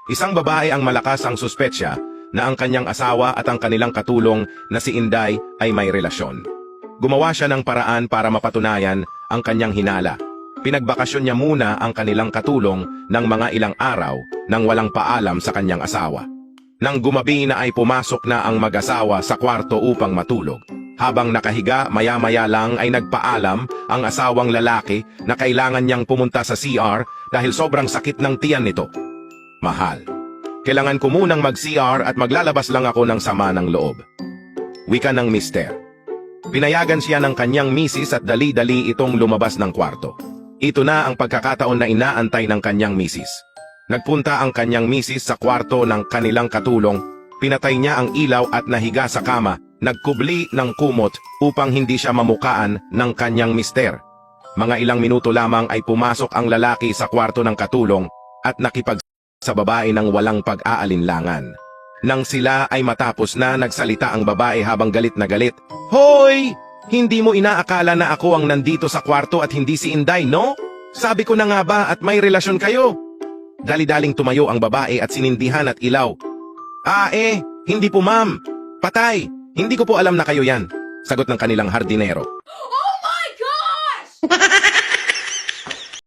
Isang babae ang malakas ang suspetsya na ang kanyang asawa at ang kanilang katulong na si Inday ay may relasyon. Gumawa siya ng paraan para mapatunayan ang kanyang hinala. Pinagbakasyon niya muna ang kanilang katulong ng mga ilang araw nang walang paalam sa kanyang asawa. Nang gumabi na ay pumasok na ang mag-asawa sa kwarto upang matulog. Habang nakahiga, maya-maya lang ay nagpaalam ang asawang lalaki na kailangan niyang pumunta sa CR dahil sobrang sakit ng tiyan nito. Mahal, kailangan ko munang mag-CR at maglalabas lang ako ng sama ng loob. Wika ng mister. Pinayagan siya ng kanyang misis at dali-dali itong lumabas ng kwarto. Ito na ang pagkakataon na inaantay ng kanyang misis. Nagpunta ang kanyang misis sa kwarto ng kanilang katulong, pinatay niya ang ilaw at nahiga sa kama, nagkubli ng kumot upang hindi siya mamukaan ng kanyang mister. Mga ilang minuto lamang ay pumasok ang lalaki sa kwarto ng katulong at nakipag sa babae ng walang pag-aalinlangan. Nang sila ay matapos na, nagsalita ang babae habang galit na galit. Hoy! Hindi mo inaakala na ako ang nandito sa kwarto at hindi si Inday, no? Sabi ko na nga ba at may relasyon kayo? Dali-daling tumayo ang babae at sinindihan at ilaw. Hindi po ma'am. Patay! Hindi ko po alam na kayo yan, sagot ng kanilang hardinero.